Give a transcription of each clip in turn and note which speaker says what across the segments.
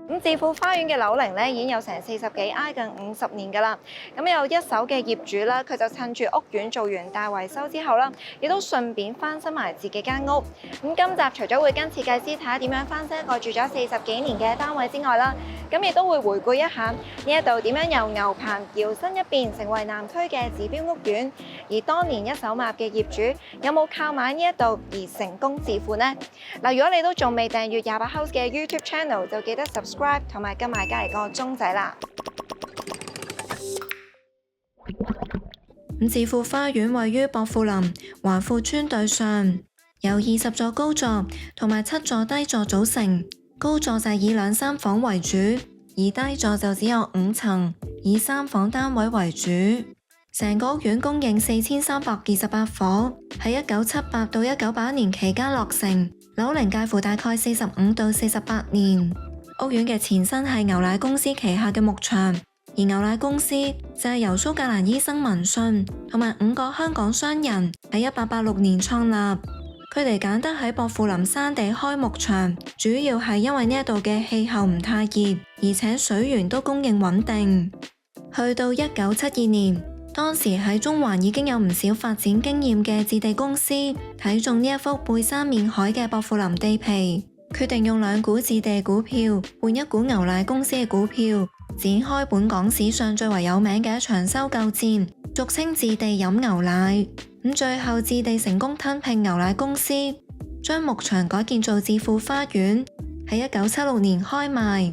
Speaker 1: 咁置富花園嘅樓齡咧已經有成40幾，挨近50年㗎啦。咁有一手嘅業主啦，佢就趁住屋苑做完大維修之後啦，亦都順便翻新埋自己間屋。咁今集除咗會跟設計師睇下點樣翻新一個住咗40幾年嘅單位之外啦，咁亦都會回顧一下呢一度點樣由牛棚搖身一變成為南區嘅指標屋苑，而當年一手買嘅業主有冇靠買呢一度而成功置富呢？嗱，如果你都仲未訂閱28House嘅 YouTube Channel， 就記得 subscribe 同埋跟埋隔離個鐘仔啦。
Speaker 2: 置富花園位於薄扶林華富村對上，由20座高座同埋7座低座組成。高座就以2、3房為主，而低座就只有5層，以3房單位為主。成個屋苑供應4328伙，喺1978到1981年期間落成，樓齡介乎大概45到48年。屋苑嘅前身係牛奶公司旗下嘅牧場，而牛奶公司就係由蘇格蘭醫生文信同埋5個香港商人喺1886年創立。佢哋揀得喺薄扶林山地開牧場，主要係因為呢一度嘅氣候唔太熱，而且水源都供應穩定。去到1972年，當時喺中環已經有唔少發展經驗嘅置地公司睇中呢一幅背山面海嘅薄扶林地皮，決定用2股置地股票換1股牛奶公司嘅股票，展開本港史上最為有名嘅一場收購戰，俗稱置地飲牛奶。最後置地成功吞併牛奶公司，將牧場改建做置富花園，喺1976年開賣。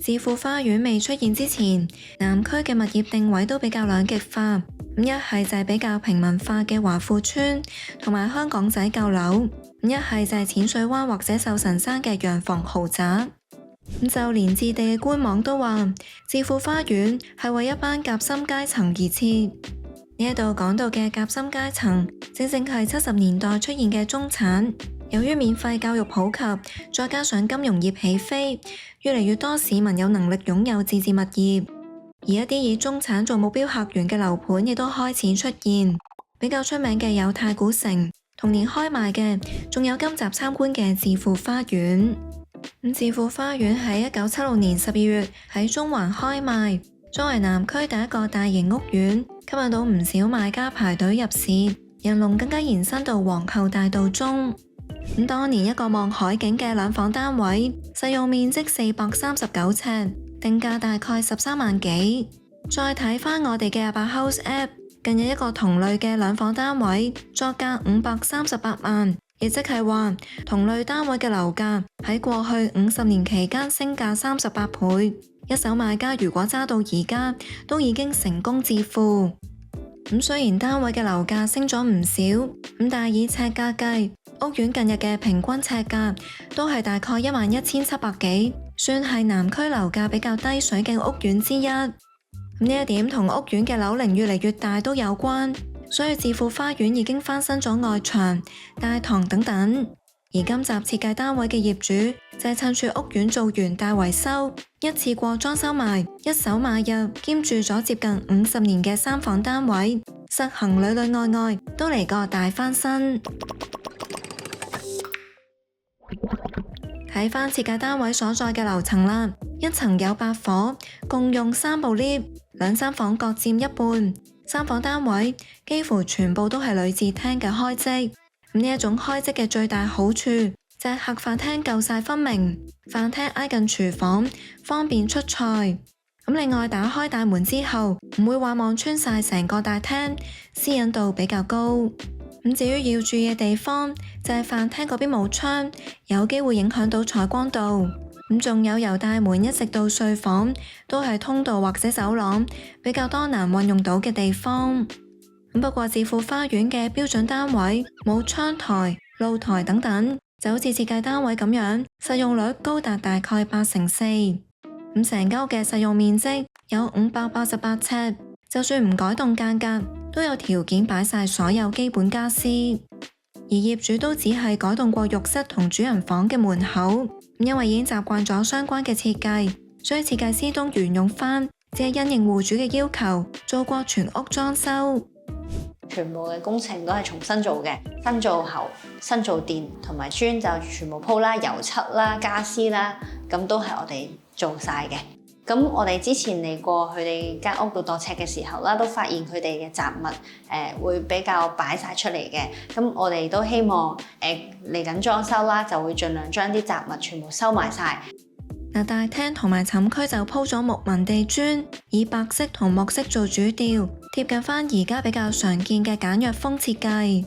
Speaker 2: 置富花園未出現之前，南區嘅物業定位都比較兩極化，一係就係比較平民化嘅華富村同埋香港仔舊樓，一係就係淺水灣或者壽臣山嘅洋房豪宅。就連置地嘅官網都話，置富花園係為一班夾心階層而設。呢一度講到嘅夾心階層，正正係70年代出現嘅中產。由於免費教育普及，再加上金融業起飛，越嚟越多市民有能力擁有自置物業。而一啲以中產做目標客源嘅樓盤亦都開始出現。比較出名嘅有太古城，同年開賣嘅仲有今集參觀嘅置富花園。置富花園喺1976年12月喺中環開賣，作為南區第一個大型屋苑，吸引到唔少買家排隊入市，人龍更加延伸到皇后大道中。當年一個望海景嘅2房單位，實用面積439尺，定價大概13萬幾。再睇返我哋嘅28House App， 近日一個同類嘅2房單位，作價538萬，亦即係話同類單位嘅樓價喺過去50年期間升價38倍。一手買家如果揸到而家，都已經成功置富。雖然單位嘅樓價升咗唔少，但係以尺價計，屋苑近日嘅平均尺價都係大概11700幾，算係南區樓價比較低水嘅屋苑之一。呢一點同屋苑嘅樓齡越嚟越大都有關，所以置富花園已經翻新咗外牆、大堂等等。而今集設計單位嘅業主就係趁住屋苑做完大維修，一次過裝修埋，一手買入兼住咗接近50年嘅3房單位，實行裏裏外外都嚟個大翻新。睇返設計單位所在嘅樓層啦，一層有8伙，共用3部 lift， 2、3房各佔一半。3房單位幾乎全部都係女字廳嘅開積。呢一種開積嘅最大好處就係客飯廳夠晒分明，飯廳挨近廚房，方便出菜。另外打開大門之後，唔會話望穿晒成個大廳，私隱度比較高。至於要注意嘅地方就係飯廳嗰邊冇窗，有機會影響到採光度。仲有由大門一直到睡房都係通道或者走廊，比較多難運用到嘅地方。不過置富花園嘅標準單位冇窗台、露台等等，就好似設計單位咁樣，實用率高達大概84%。成間屋嘅實用面積有588尺，就算唔改動間隔，都有條件擺晒所有基本家私。而業主都只係改動過浴室同主人房嘅門口，因為已經習慣咗相關嘅設計，所以設計師都沿用翻，只係因應戶主嘅要求做過全屋裝修。
Speaker 3: 全部嘅工程都係重新做嘅，新做喉、新做電同埋磚就全部鋪啦，油漆啦、家私啦，咁都係我哋做晒嘅。咁我哋之前嚟過佢哋間屋度度尺嘅時候啦，都發現佢哋嘅雜物會比較擺晒出嚟嘅。咁我哋都希望嚟緊裝修啦，就會盡量將啲雜物全部收埋晒。
Speaker 2: 嗱，大廳同埋寢區就鋪咗木紋地磚，以白色同木色做主調，貼近翻而家比較常見嘅簡約風設計。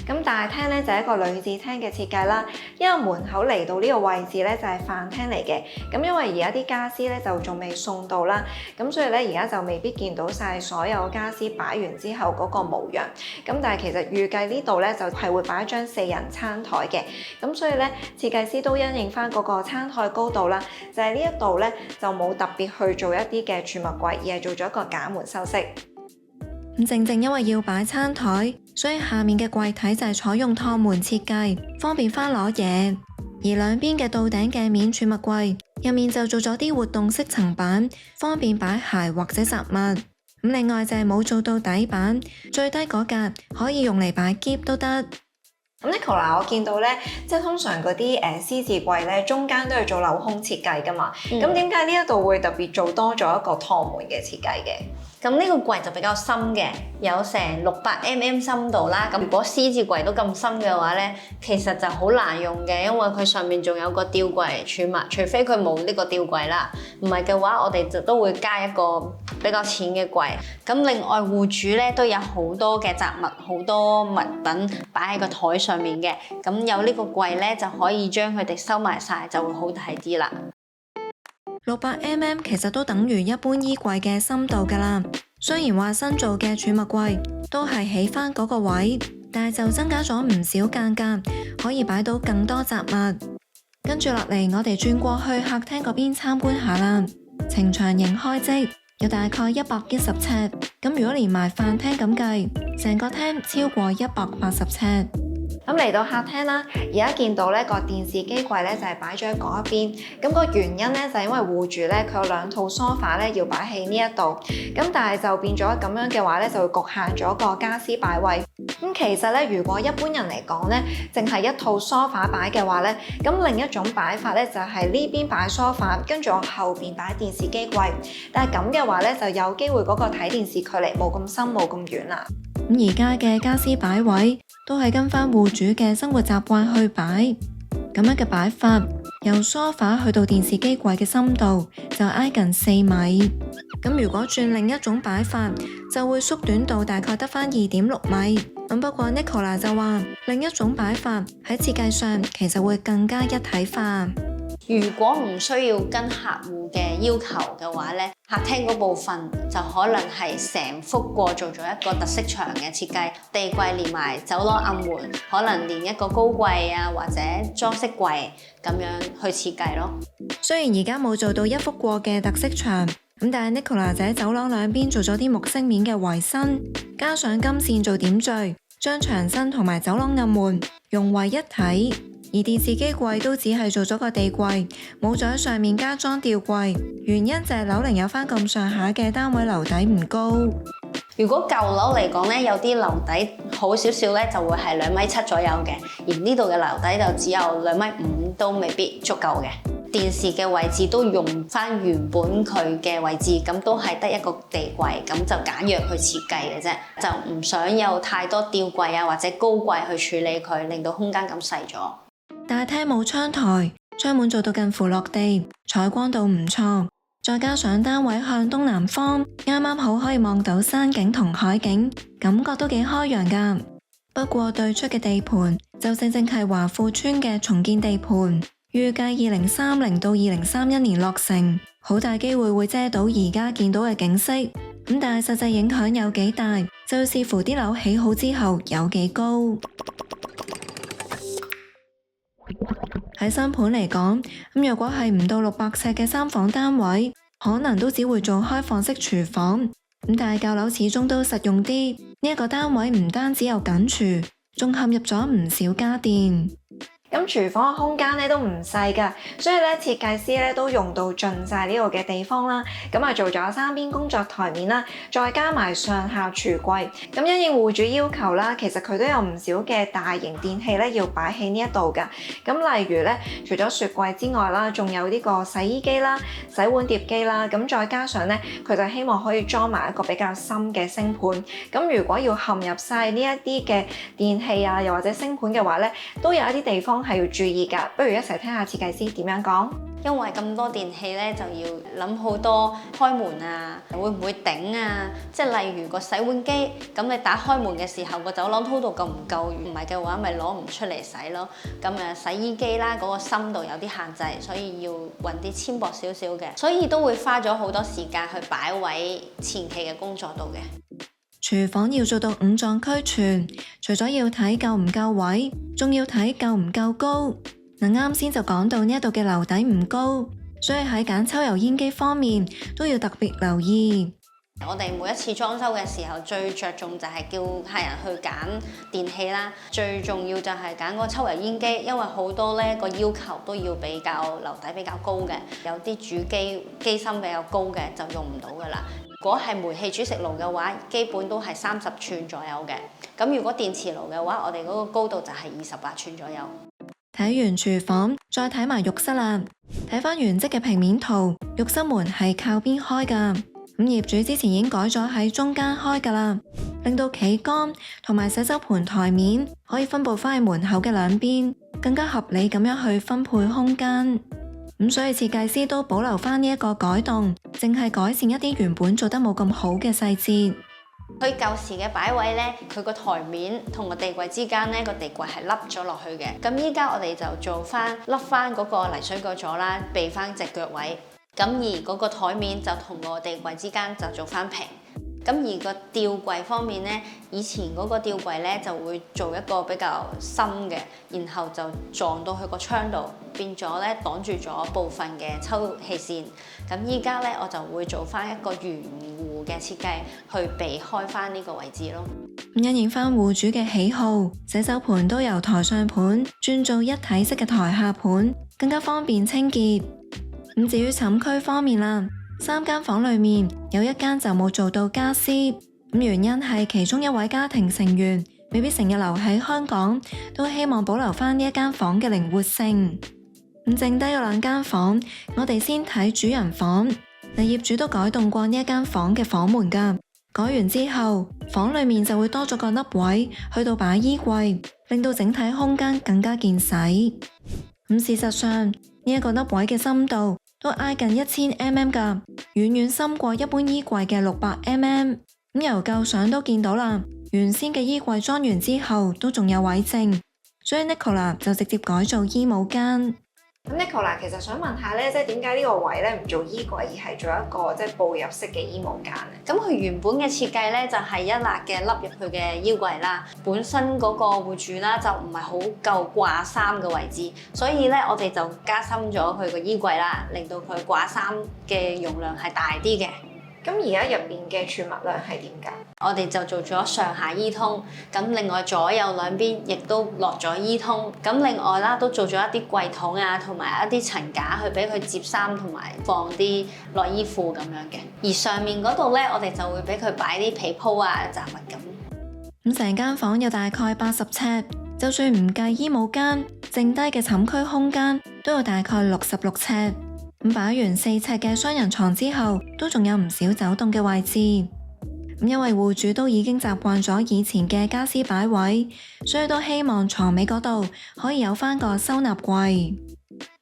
Speaker 1: 咁大廳咧就係一個女子廳嘅設計啦，因為門口嚟到呢個位置咧就係飯廳嚟嘅。咁因為而家啲家私咧就仲未送到啦，咁所以咧而家就未必見到晒所有家私擺完之後嗰個模樣。咁但係其實預計呢度咧就係會擺一張4人餐台嘅。咁所以咧設計師都因應翻嗰個餐台高度啦，就係呢一度咧就冇特別去做一啲嘅儲物櫃，而係做咗一個假門修飾。
Speaker 2: 正正因為要擺餐台，所以下面嘅櫃體就係採用趟門設計，方便翻攞嘢。而兩邊嘅到頂嘅面儲物櫃入面就做咗啲活動式層板，方便擺鞋或者雜物。另外就係冇做到底板，最低嗰格可以用嚟擺篋都得。
Speaker 1: 咁 Nicola， 我見到咧，即係通常嗰啲獅字櫃咧，中間都係做鏤空設計噶嘛。咁點解呢一度會特別做多咗一個趟門嘅設計嘅？
Speaker 3: 咁呢個櫃就比較深嘅，有成600mm 深度啦。咁如果獅字櫃都咁深嘅話咧，其實就好難用嘅，因為佢上面仲有個吊櫃儲物，除非佢冇呢個吊櫃啦。唔係嘅話，我哋就都會加一個比較淺嘅櫃。咁另外戶主咧都有好多嘅雜物，好多物品擺喺個台上面嘅。咁有呢個櫃咧，就可以將佢哋收埋晒，就會好睇啲啦。
Speaker 2: 600mm 其實都等於一般衣櫃嘅深度㗎啦。雖然話新做嘅儲物櫃都係起返嗰個位，但係就增加咗唔少間隔，可以擺到更多雜物。跟住落嚟，我哋轉過去客廳嗰邊參觀下啦。呈牆型開積，有大概110尺，咁如果連埋飯廳咁計，成個廳超過180尺。
Speaker 1: 咁嚟到客廳啦，而家見到咧個電視機櫃咧就係擺咗喺嗰一邊。咁個原因咧就係因為戶主咧佢有2套梳化咧要擺喺呢一度，咁但係就變咗咁樣嘅話咧就會局限咗個家私擺位。咁其實咧如果一般人嚟講咧，淨係一套梳化擺嘅話咧，咁另一種擺法咧就係呢邊擺梳化，跟住我後邊擺電視機櫃。但係咁嘅話咧就有機會嗰個睇電視距離冇咁深冇咁遠啦。
Speaker 2: 咁而家嘅家私擺位都係跟翻戶主嘅生活習慣去擺，咁樣嘅擺法，由梳化去到電視機櫃嘅深度就挨近4米。咁如果轉另一種擺法，就會縮短到大概得翻2.6米。咁不過 Nicola 就話，另一種擺法喺設計上其實會更加一體化。
Speaker 3: 如果唔需要跟客戶嘅要求嘅話咧，客廳嗰部分就可能係成幅過做咗一個特色牆嘅設計，地櫃連埋走廊暗門，可能連一個高櫃啊或者裝飾櫃咁樣去設計咯。
Speaker 2: 雖然而家冇做到一幅過嘅特色牆，咁但係 Nicola 就喺走廊兩邊做咗啲木飾面嘅圍身，加上金線做點綴，將牆身同埋走廊暗門融為一體。而電視機櫃都只係做咗個地櫃，冇咗喺上面加裝吊櫃，原因就係樓齡有翻咁上下嘅單位樓底唔高。
Speaker 3: 如果舊樓嚟講咧，有啲樓底好少少咧，就會係2.7米左右嘅，而呢度嘅樓底就只有2.5米，都未必足夠嘅。電視嘅位置都用翻原本佢嘅位置，咁都係得一個地櫃，咁就簡約去設計嘅啫，就唔想有太多吊櫃啊或者高櫃去處理佢，令到空間咁細咗。
Speaker 2: 大廳冇窗台，窗門做到近乎落地，採光度唔錯，再加上單位向東南方，啱啱好可以望到山景同海景，感覺都幾開揚噶。不過對出嘅地盤就正正係華富村嘅重建地盤，預計2030到2031年落成，好大機會會遮到而家見到嘅景色。咁但係實際影響有幾大，就視乎啲樓起好之後有幾高。喺新盤嚟講，咁若果係唔到600尺嘅3房單位，可能都只會做開放式廚房。咁但係舊樓始終都實用啲，呢一個單位唔單止有緊廚，仲嵌入咗唔少家電。
Speaker 1: 咁廚房嘅空間咧都唔細㗎，所以咧設計師咧都用到盡晒呢度嘅地方啦。咁啊做咗3邊工作台面啦，再加埋上下廚櫃。咁因應戶主要求啦，其實佢都有唔少嘅大型電器咧要擺喺呢一度㗎。咁例如咧，除咗雪櫃之外啦，仲有呢個洗衣機啦、洗碗碟機啦。咁再加上咧，佢就希望可以裝埋一個比較深嘅星盤。咁如果要嵌入晒呢一啲嘅電器啊，又或者星盤嘅話咧，都有一啲地方係要注意㗎。不如一齊聽下設計師點樣講。
Speaker 3: 因為咁多電器咧，就要諗好多開門啊，會唔會頂啊？即係例如個洗碗機，咁你打開門嘅時候，個走廊通道夠唔夠？唔係嘅話，咪攞唔出嚟洗咯。咁洗衣機啦，嗰個深度有啲限制，所以要揾啲纖薄少少嘅，所以都會花咗好多時間去擺位前期嘅工作度嘅。
Speaker 2: 廚房要做到五臟俱全，除咗要睇夠唔夠位，仲要睇夠唔夠高。啱先就講到呢一度嘅樓底唔高，所以喺揀抽油煙機方面都要特別留意。
Speaker 3: 我哋每一次裝修嘅時候，最着重就係叫客人去揀電器啦。最重要就係揀個抽油煙機，因為好多咧個要求都要比較樓底比較高嘅，有啲主機機芯比較高嘅就用唔到噶啦。如果係煤氣煮食爐嘅話，基本都係30寸左右嘅。咁如果電磁爐嘅話，我哋嗰個高度就係28寸左右。
Speaker 2: 睇完廚房，再睇埋浴室啦。睇返原則嘅平面圖，浴室門係靠邊開噶。咁業主之前已經改咗喺中間開噶啦，令到企缸同埋洗手盆台面可以分佈返喺門口嘅兩邊，更加合理咁樣去分配空間。咁所以設計師都保留返呢一個改動，淨係改善一啲原本做得冇咁好嘅細節。
Speaker 3: 佢舊時嘅擺位呢，佢個台面同個地櫃之間呢，個地櫃係凹咗落去嘅。咁依家我哋就做翻凹翻嗰個泥水個座啦，避翻隻腳位。咁而嗰個台面就同個地櫃之間就做翻平。咁而個吊櫃方面呢，以前嗰個吊櫃呢就會做一個比較深嘅，然後就撞到去個窗度，變咗呢擋住咗部分嘅抽氣扇。咁依家呢，我就會做翻一個圓弧嘅設計，去避開翻呢個位置咯。
Speaker 2: 因應翻戶主嘅喜好，洗手盆都由台上盤轉做一體式嘅台下盤，更加方便清潔。咁至於寢區方面啦，3間房裏面有1間就冇做到家私，原因係其中一位家庭成員未必成日留喺香港，都希望保留翻呢一間房嘅靈活性。剩低嗰2間房，我哋先睇主人房。業主都改動過呢一間房嘅房門噶，改完之後，房裏面就會多咗個凹位，去到擺衣櫃，令到整體空間更加見使。事實上，呢一個凹位嘅深度都挨近1000mm 噶，遠遠深過一般衣櫃嘅600mm。由舊相都見到啦，原先嘅衣櫃裝完之後都仲有位剩，所以 Nicola 就直接改做衣帽間。
Speaker 1: 咁 Nicola 其實想問下咧，即係點解呢個位咧唔做衣櫃，而係做一個即係步入式嘅衣帽間咧？
Speaker 3: 咁佢原本嘅設計咧就係一辣嘅凹入去嘅衣櫃啦，本身嗰個戶主啦就唔係好夠掛衫嘅位置，所以咧我哋就加深咗佢個衣櫃啦，令到佢掛衫嘅容量係大啲嘅。
Speaker 1: 咁而家入邊嘅儲物量係點㗎？
Speaker 3: 我哋就做咗上下衣通，咁另外左右兩邊亦都落咗衣通，咁另外啦都做咗一啲櫃桶啊，同埋一啲層架去俾佢摺衫同埋放啲內衣褲咁樣嘅。而上面嗰度咧，我哋就會俾佢擺啲被鋪啊、雜物咁。
Speaker 2: 成間房有大概80尺，就算唔計衣帽間，剩低嘅寢區空間都有大概66尺。擺完4尺嘅雙人床之後，都仲有唔少走動嘅位置。因為戶主都已經習慣咗以前嘅家私擺位，所以都希望床尾嗰度可以有返個收納櫃。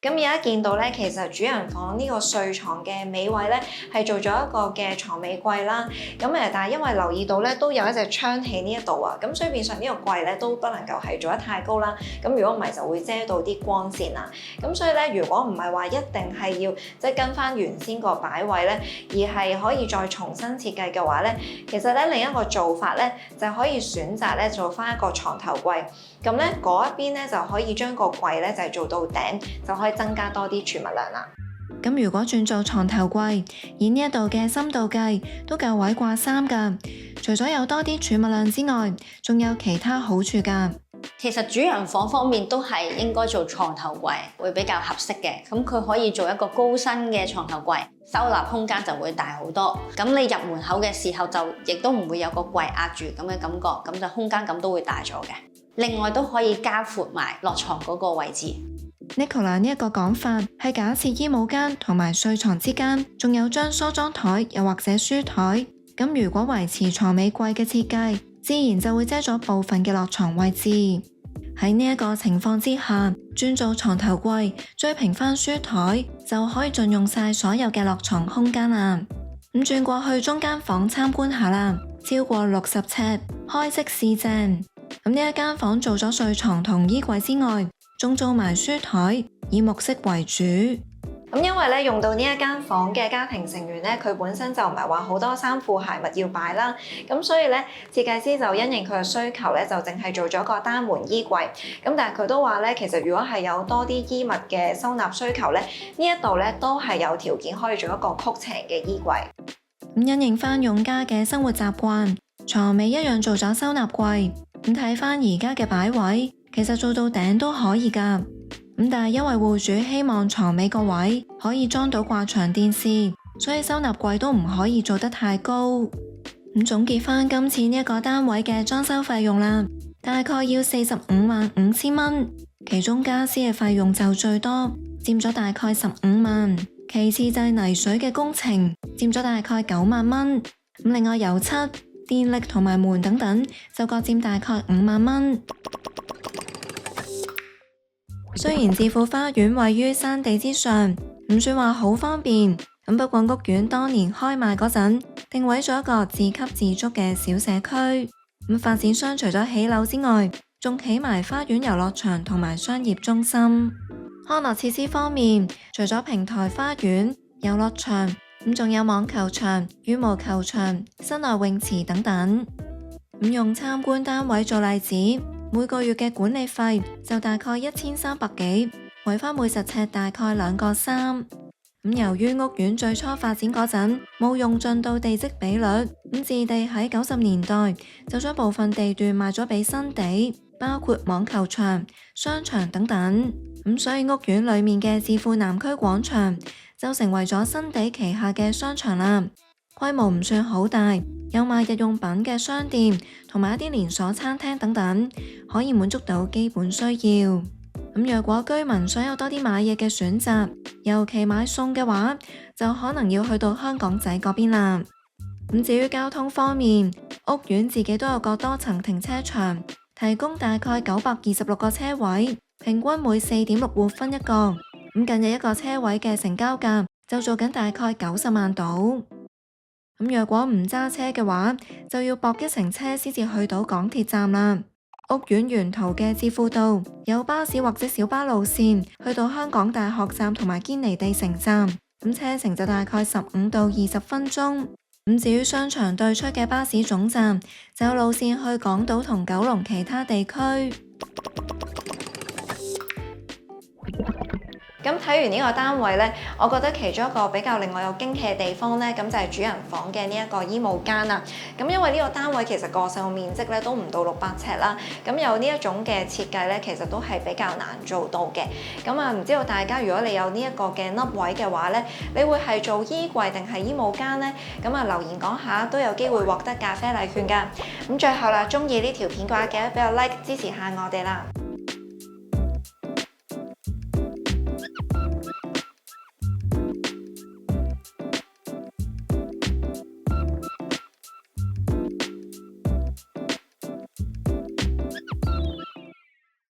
Speaker 1: 咁而家見到咧，其實主人房呢個睡床嘅尾位咧，係做咗一個嘅床尾櫃啦。但係因為留意到咧，都有一隻窗喺呢一度啊，咁所以變相呢個櫃咧都不能夠係做得太高啦。咁如果唔係就會遮到啲光線啦。咁所以咧，如果唔係話一定係要即係跟翻原先個擺位咧，而係可以再重新設計嘅話咧，其實咧另一個做法咧就可以選擇咧做翻一個床頭櫃。咁咧嗰一邊咧就可以將個櫃咧就係做到頂，就可以增加多啲儲物量啦。
Speaker 2: 咁如果轉做床頭櫃，以呢一度嘅深度計，都夠位掛衫噶。除咗有多啲儲物量之外，仲有其他好處噶。
Speaker 3: 其實主人房方面都係應該做床頭櫃會比較合適嘅，咁佢可以做一個高身嘅床頭櫃，收納空間就會大好多。咁你入門口嘅時候就亦都唔會有個櫃壓住咁嘅感覺，咁就空間感都會大咗嘅。另外都可以加闊埋落床嗰個位置。
Speaker 2: Nicola 呢一個講法係假設衣帽間同埋睡床之間仲有張梳妝台又或者書台，咁如果維持床尾櫃嘅設計，自然就會遮咗部分嘅落床位置。喺呢一個情況之下，轉做床頭櫃，追平翻書台，就可以盡用晒所有嘅落床空間啦。咁轉過去中間房參觀下啦，超過60尺，開式試正。咁呢一間房做咗睡床同衣櫃之外，仲做埋書台，以木色為主。
Speaker 1: 咁因為咧用到呢一間房嘅家庭成員咧，佢本身就唔係話好多衫褲鞋襪要擺啦，咁所以咧設計師就因應佢嘅需求咧，就淨係做咗個單門衣櫃。咁但係佢都話咧，其實如果係有多啲衣物嘅收納需求咧，呢一度咧都係有條件可以做一個曲斜嘅衣櫃。
Speaker 2: 咁因應翻用家嘅生活習慣，床尾一樣做咗收納櫃。咁睇翻而家嘅擺位，其實做到頂都可以噶。咁但係因為戶主希望床尾個位可以裝到掛牆電視，所以收納櫃都唔可以做得太高。咁總結翻今次呢一個單位嘅裝修費用啦，大概要455000蚊，其中家私嘅費用就最多，佔咗大概15萬，其次就係泥水嘅工程，佔咗大概9萬蚊。咁另外油漆、電力同埋門等等就各佔大概5萬蚊。雖然置富花園位於山地之上，唔算話好方便，咁不過屋苑當年開賣嗰陣，定位咗一個自給自足嘅小社區。咁發展商除咗起樓之外，仲起埋花園遊樂場同埋商業中心。康樂設施方面，除咗平台花園、遊樂場，咁仲有網球場、羽毛球場、室內泳池等等。咁用參觀單位做例子，每個月嘅管理費就大概1300幾，維翻每10尺大概2個3。咁由於屋苑最初發展嗰陣冇用盡到地積比率，咁置地喺90年代就將部分地段賣咗俾新地，包括網球場、商場等等。咁所以屋苑裏面嘅置富南區廣場就成為咗新地旗下嘅商場啦。規模唔算好大，有賣日用品嘅商店同埋一啲連鎖餐廳等等，可以滿足到基本需要。咁若果居民想有多啲買嘢嘅選擇，尤其買餸嘅話，就可能要去到香港仔嗰邊啦。咁至於交通方面，屋苑自己都有個多層停車場，提供大概926個車位，平均每4.6戶分一個。咁近日一個車位嘅成交價就做緊大概90萬度。咁若果唔揸車嘅話，就要駁一程車先至去到港鐵站啦。屋苑沿途嘅置富道有巴士或者小巴路線去到香港大學站同埋堅尼地城站，咁車程就大概15到20分鐘。咁至於商場對出嘅巴士總站，就有路線去港島同九龍其他地區。
Speaker 1: 咁睇完呢個單位呢，我覺得其中一個比較令我有驚喜嘅地方呢，咁就係主人房嘅呢一個衣帽間啦。咁因為呢個單位其實個使用面積咧都唔到600尺啦，咁有呢一種嘅設計呢，其實都係比較難做到嘅。咁啊，唔知道大家如果你有呢一個嘅凹位嘅話呢，你會係做衣櫃定係衣帽間呢？咁啊，留言講下都有機會獲得咖啡禮券㗎。咁最後啦，中意呢條片嘅話，記得俾個 like 支持下我哋啦。